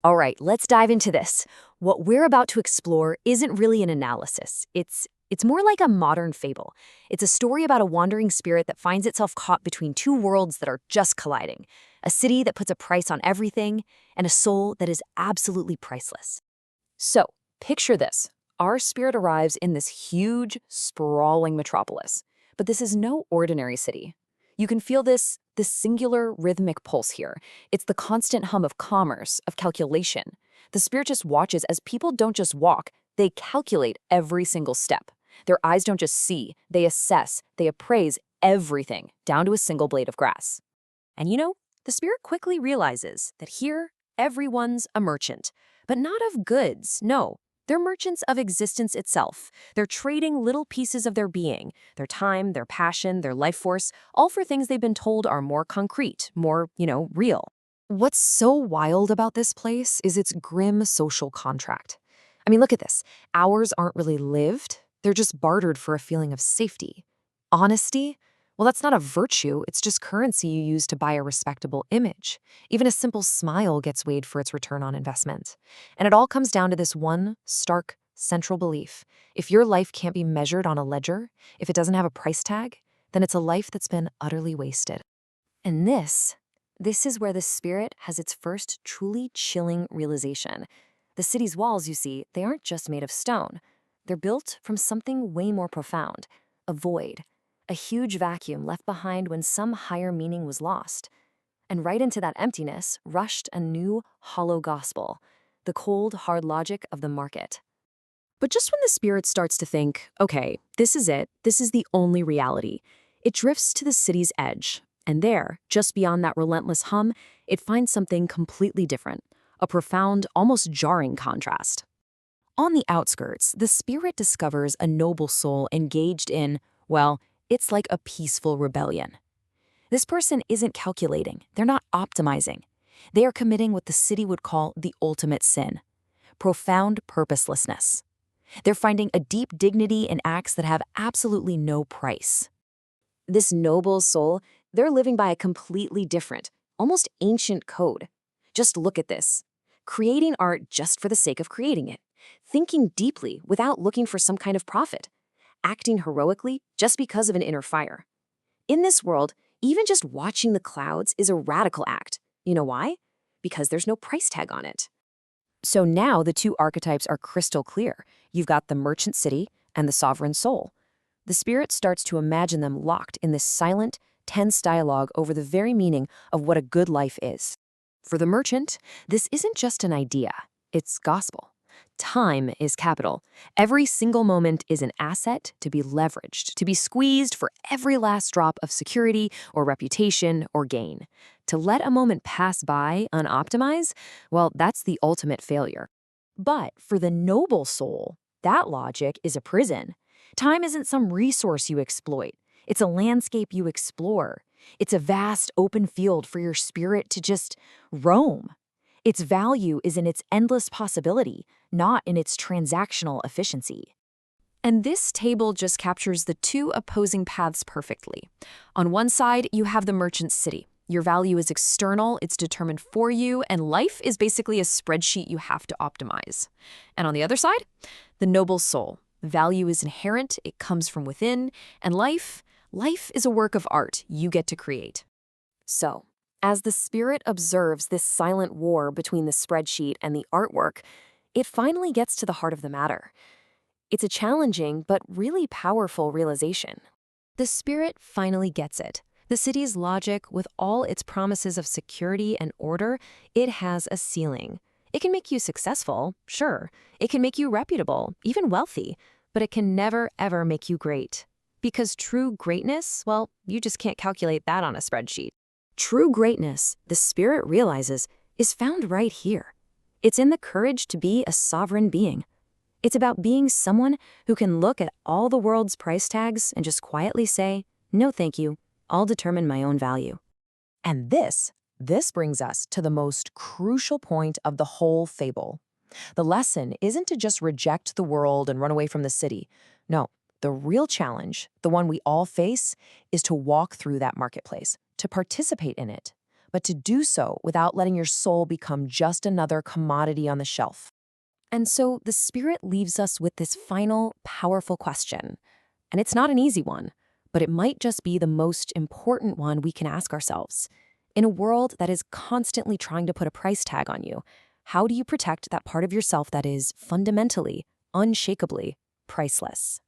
All right, let's dive into this. What we're about to explore isn't really an analysis. It's more like a modern fable. It's a story about a wandering spirit that finds itself caught between two worlds that are just colliding. A city that puts a price on everything, and a soul that is absolutely priceless. So, picture this. Our spirit arrives in this huge, sprawling metropolis. But this is no ordinary city. You can feel this singular rhythmic pulse here. It's the constant hum of commerce, of calculation. The spirit just watches as people don't just walk, they calculate every single step. Their eyes don't just see, they assess, they appraise everything, down to a single blade of grass. And the spirit quickly realizes that here, everyone's a merchant, but not of goods, no. They're merchants of existence itself. They're trading little pieces of their being, their time, their passion, their life force, all for things they've been told are more concrete, more, real. What's so wild about this place is its grim social contract. I mean, look at this. Hours aren't really lived, they're just bartered for a feeling of safety. Honesty? Well, that's not a virtue, it's just currency you use to buy a respectable image. Even a simple smile gets weighed for its return on investment. And it all comes down to this one stark, central belief. If your life can't be measured on a ledger, if it doesn't have a price tag, then it's a life that's been utterly wasted. And this is where the spirit has its first truly chilling realization. The city's walls, you see, they aren't just made of stone. They're built from something way more profound, a void. A huge vacuum left behind when some higher meaning was lost. And right into that emptiness rushed a new, hollow gospel, the cold, hard logic of the market. But just when the spirit starts to think, okay, this is it, this is the only reality, it drifts to the city's edge. And there, just beyond that relentless hum, it finds something completely different, a profound, almost jarring contrast. On the outskirts, the spirit discovers a noble soul engaged in, well, it's like a peaceful rebellion. This person isn't calculating, they're not optimizing. They are committing what the city would call the ultimate sin, profound purposelessness. They're finding a deep dignity in acts that have absolutely no price. This noble soul, they're living by a completely different, almost ancient code. Just look at this. Creating art just for the sake of creating it. Thinking deeply without looking for some kind of profit. Acting heroically just because of an inner fire. In this world, even just watching the clouds is a radical act. You know why? Because there's no price tag on it. So now the two archetypes are crystal clear. You've got the merchant city and the sovereign soul. The spirit starts to imagine them locked in this silent, tense dialogue over the very meaning of what a good life is. For the merchant, this isn't just an idea, it's gospel. Time is capital. Every single moment is an asset to be leveraged, to be squeezed for every last drop of security or reputation or gain. To let a moment pass by unoptimized, well, that's the ultimate failure. But for the noble soul, that logic is a prison. Time isn't some resource you exploit. It's a landscape you explore. It's a vast open field for your spirit to just roam. Its value is in its endless possibility, not in its transactional efficiency. And this table just captures the two opposing paths perfectly. On one side, you have the merchant city. Your value is external, it's determined for you, and life is basically a spreadsheet you have to optimize. And on the other side, the noble soul. Value is inherent, it comes from within, and life is a work of art you get to create. So, as the spirit observes this silent war between the spreadsheet and the artwork, it finally gets to the heart of the matter. It's a challenging but really powerful realization. The spirit finally gets it. The city's logic, with all its promises of security and order, it has a ceiling. It can make you successful, sure. It can make you reputable, even wealthy, but it can never, ever make you great. Because true greatness, well, you just can't calculate that on a spreadsheet. True greatness, the spirit realizes, is found right here. It's in the courage to be a sovereign being. It's about being someone who can look at all the world's price tags and just quietly say, no thank you, I'll determine my own value. And this brings us to the most crucial point of the whole fable. The lesson isn't to just reject the world and run away from the city. No, the real challenge, the one we all face, is to walk through that marketplace, to participate in it, but to do so without letting your soul become just another commodity on the shelf. And so the Spirit leaves us with this final, powerful question. And it's not an easy one, but it might just be the most important one we can ask ourselves. In a world that is constantly trying to put a price tag on you, how do you protect that part of yourself that is fundamentally, unshakably priceless?